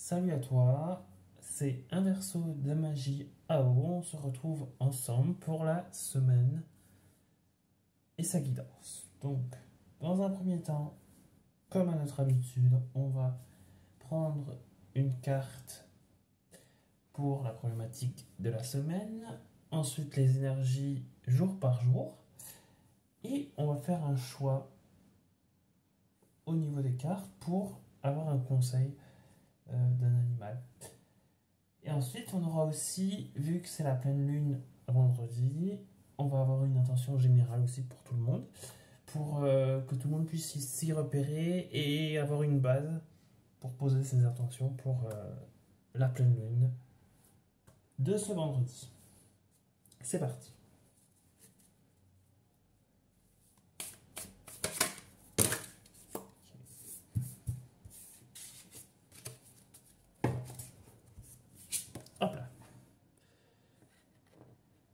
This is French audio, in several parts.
Salut à toi, c'est Inverso de Magie AO. On se retrouve ensemble pour la semaine et sa guidance. Donc, dans un premier temps, comme à notre habitude, on va prendre une carte pour la problématique de la semaine, ensuite les énergies jour par jour, et on va faire un choix au niveau des cartes pour avoir un conseil d'un animal. Et ensuite, on aura aussi, vu que c'est la pleine lune vendredi, on va avoir une intention générale aussi pour tout le monde, pour que tout le monde puisse s'y repérer et avoir une base pour poser ses intentions pour la pleine lune de ce vendredi. C'est parti. Hop là.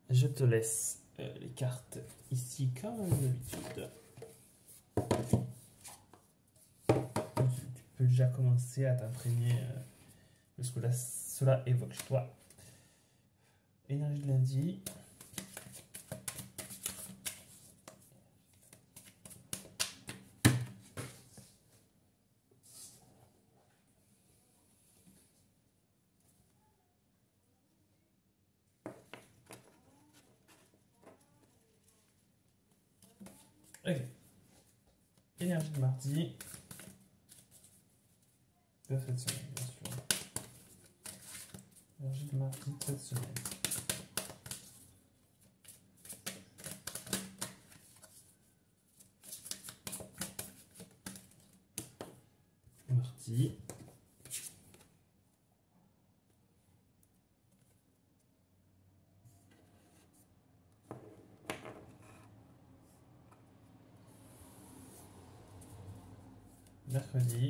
Je te laisse les cartes ici comme d'habitude. Tu peux déjà commencer à t'imprégner de ce que cela évoque chez toi. Énergie de lundi. Ok. Énergie de mardi. De cette semaine, bien sûr. Énergie de mardi de cette semaine. Mardi. Mercredi.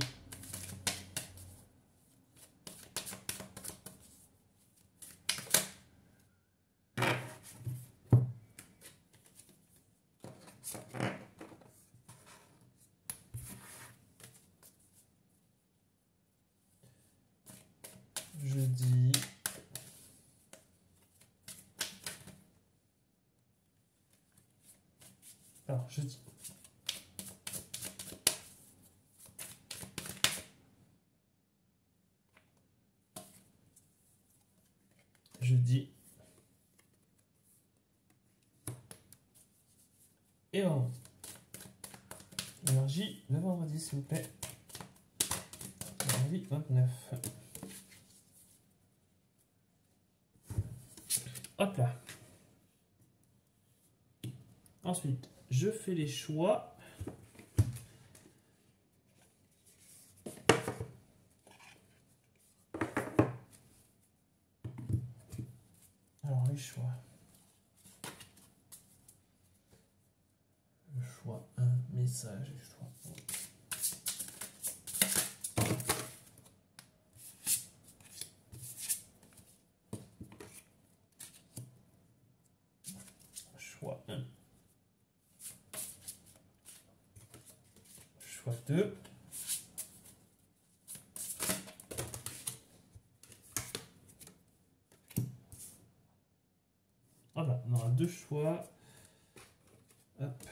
Jeudi. Alors, jeudi. Jeudi. Et vendredi. Énergie de vendredi, s'il vous plaît. Vendredi 29. Hop là. Ensuite, je fais les choix. Alors, les choix. Le choix 1, message et choix 1. Choix 1. Choix 2. Voilà, on aura deux choix. Hop.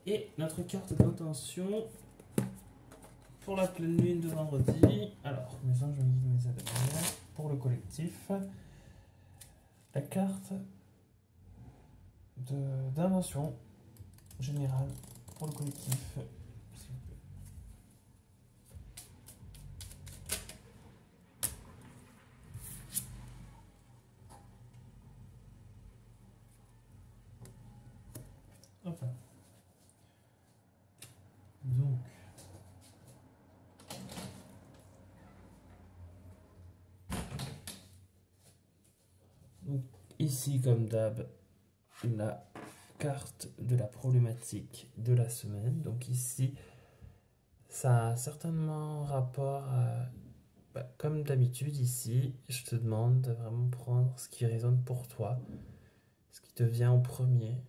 Et notre carte d'intention pour la pleine lune de vendredi. Alors, mes anges me guident, mes aides pour le collectif. La carte d'invention générale pour le collectif. Hop là. Donc ici, comme d'hab, la carte de la problématique de la semaine. Donc ici, ça a certainement rapport à... comme d'habitude ici, je te demande de vraiment prendre ce qui résonne pour toi. ce qui te vient en premier,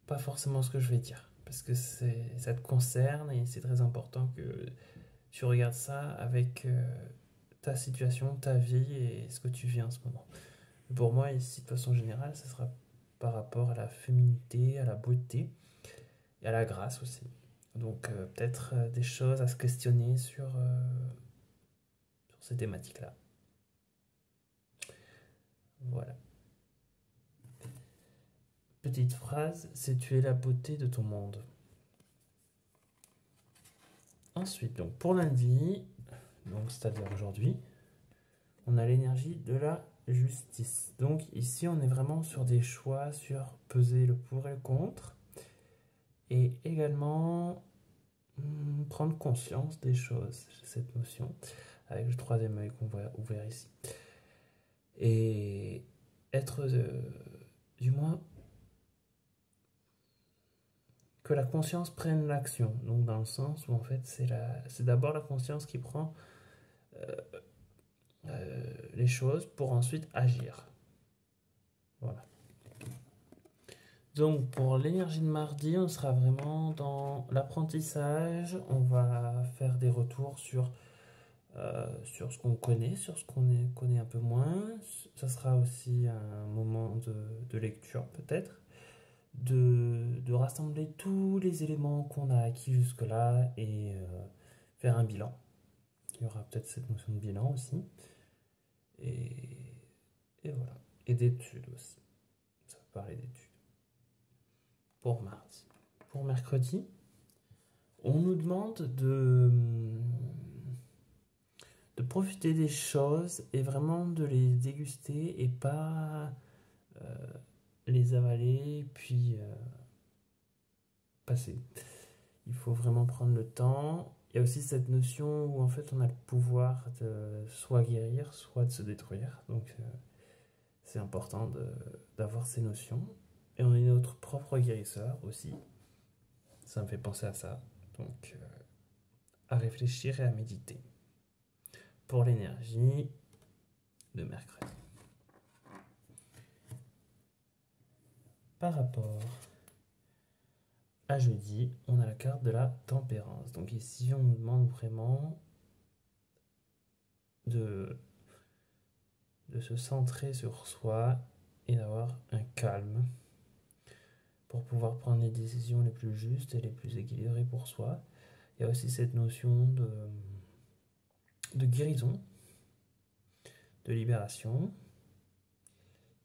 pas forcément ce que je vais dire, parce que ça te concerne et c'est très important que tu regardes ça avec ta situation, ta vie et ce que tu vis en ce moment. Pour moi, ici, de façon générale, ça sera par rapport à la féminité, à la beauté et à la grâce aussi. Donc peut-être des choses à se questionner sur ces thématiques-là. Voilà. Petite phrase, c'est tu es la beauté de ton monde. Ensuite, donc pour lundi, donc c'est-à-dire aujourd'hui, on a l'énergie de la justice. Donc ici, on est vraiment sur des choix, sur peser le pour et le contre, et également prendre conscience des choses. J'ai cette notion avec le troisième œil qu'on voit ouvert ici, et être du moins que la conscience prenne l'action. Donc dans le sens où en fait c'est d'abord la conscience qui prend les choses pour ensuite agir. Voilà. Donc pour l'énergie de mardi, on sera vraiment dans l'apprentissage. On va faire des retours sur ce qu'on connaît, sur ce qu'on connaît un peu moins. Ça sera aussi un moment de lecture peut-être, de rassembler tous les éléments qu'on a acquis jusque-là et faire un bilan. Il y aura peut-être cette notion de bilan aussi. Et voilà. Et d'études aussi. Ça va parler d'études. Pour mardi. Pour mercredi, on nous demande de profiter des choses et vraiment de les déguster et pas les avaler puis passer. Il faut vraiment prendre le temps. Il y a aussi cette notion où en fait on a le pouvoir de soit guérir, soit de se détruire. Donc c'est important d'avoir ces notions. Et on est notre propre guérisseur aussi. Ça me fait penser à ça. Donc à réfléchir et à méditer. Pour l'énergie de mercredi. Par rapport à jeudi, on a la carte de la tempérance. Donc ici, on nous demande vraiment de se centrer sur soi et d'avoir un calme pour pouvoir prendre les décisions les plus justes et les plus équilibrées pour soi. Il y a aussi cette notion de guérison, de libération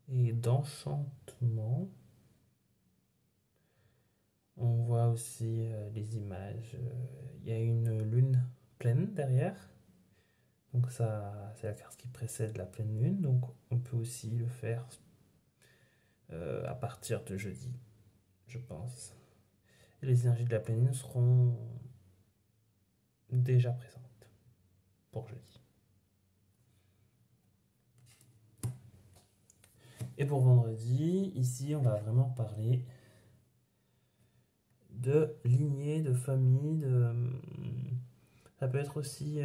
et d'enchantement. On voit aussi les images. Il y a une lune pleine derrière. Donc ça, c'est la carte qui précède la pleine lune. Donc on peut aussi le faire à partir de jeudi, je pense. Et les énergies de la pleine lune seront déjà présentes pour jeudi. Et pour vendredi, ici, on va vraiment parler de lignée, de famille, ça peut être aussi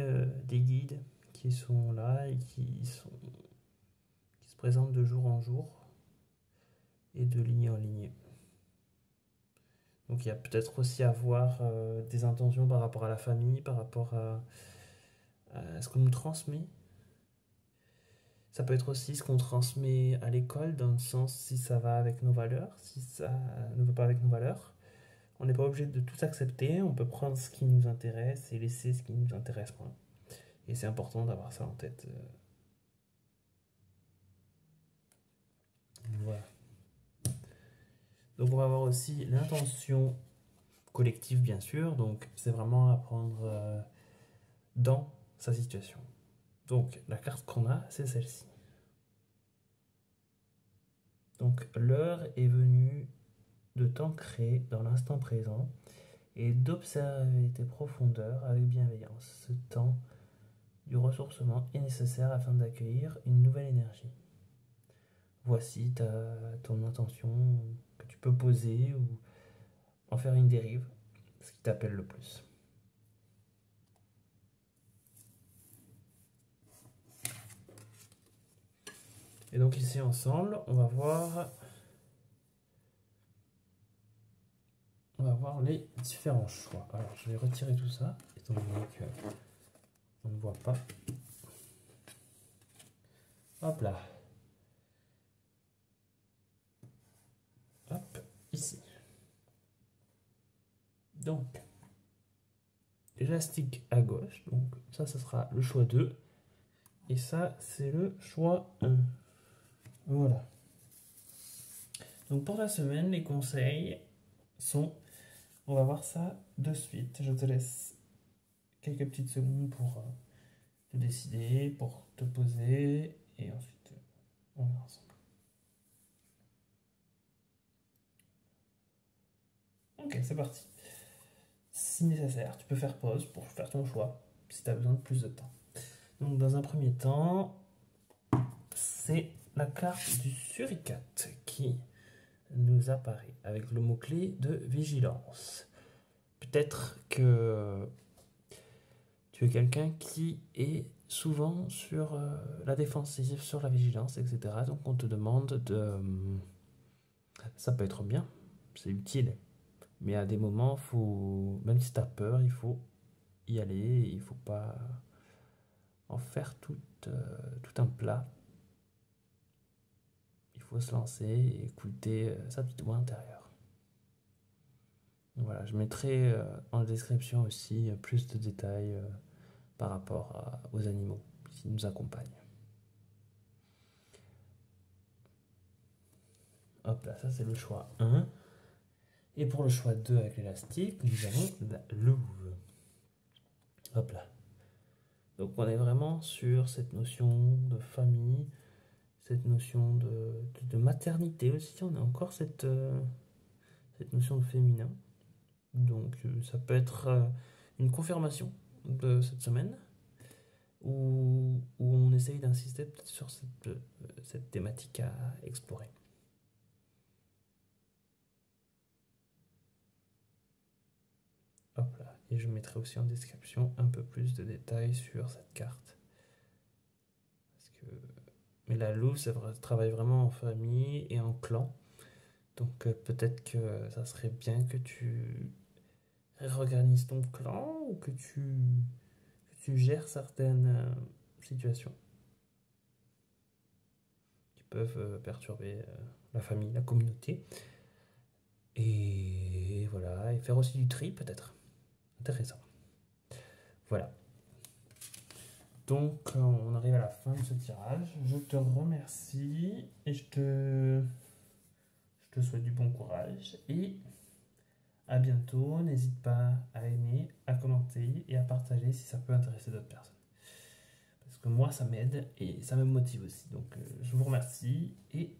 des guides qui sont là et qui se présentent de jour en jour et de lignée en lignée. Donc il y a peut-être aussi à voir des intentions par rapport à la famille, par rapport à ce qu'on nous transmet. Ça peut être aussi ce qu'on transmet à l'école, dans le sens si ça va avec nos valeurs, si ça ne va pas avec nos valeurs. On n'est pas obligé de tout accepter, on peut prendre ce qui nous intéresse et laisser ce qui nous intéresse moins. Et c'est important d'avoir ça en tête. Voilà. Donc on va avoir aussi l'intention collective, bien sûr. Donc c'est vraiment à prendre dans sa situation. Donc la carte qu'on a, c'est celle-ci. Donc l'heure est venue de t'ancrer dans l'instant présent et d'observer tes profondeurs avec bienveillance. Ce temps du ressourcement est nécessaire afin d'accueillir une nouvelle énergie. Voici ton intention que tu peux poser ou en faire une dérive, ce qui t'appelle le plus. Et donc ici ensemble, on va voir voir les différents choix. Alors, je vais retirer tout ça, étant donné que on ne voit pas. Hop là. Hop, ici. Donc, élastique à gauche. Donc, ça sera le choix 2. Et ça, c'est le choix 1. Voilà. Donc, pour la semaine, les conseils sont... On va voir ça de suite. Je te laisse quelques petites secondes pour te décider, pour te poser. Et ensuite, on verra ensemble. Ok, c'est parti. Si nécessaire, tu peux faire pause pour faire ton choix, si tu as besoin de plus de temps. Donc, dans un premier temps, c'est la carte du suricate qui nous apparaît avec le mot-clé de vigilance. Peut-être que tu es quelqu'un qui est souvent sur la défensive, sur la vigilance, etc. Donc, on te demande de... Ça peut être bien, c'est utile. Mais à des moments, faut, même si tu as peur, il faut y aller. Il ne faut pas en faire tout un plat. Il faut se lancer et écouter sa petite voix intérieure. Voilà, je mettrai en description aussi plus de détails par rapport aux animaux qui nous accompagnent. Hop là, ça c'est le choix 1. Et pour le choix 2 avec l'élastique, nous avons la louve. Hop là. Donc on est vraiment sur cette notion de famille, cette notion de maternité aussi. On a encore cette notion de féminin. Donc ça peut être une confirmation de cette semaine où on essaye d'insister peut-être sur cette thématique à explorer. Hop là. Et je mettrai aussi en description un peu plus de détails sur cette carte. Mais la louve, ça travaille vraiment en famille et en clan. Donc peut-être que ça serait bien que tu réorganises ton clan ou que tu gères certaines situations qui peuvent perturber la famille, la communauté. Et voilà, et faire aussi du tri peut-être. Intéressant. Voilà. Donc on arrive à la fin de ce tirage. Je te remercie et je te souhaite du bon courage et à bientôt. N'hésite pas à aimer, à commenter et à partager si ça peut intéresser d'autres personnes. Parce que moi ça m'aide et ça me motive aussi. Donc je vous remercie et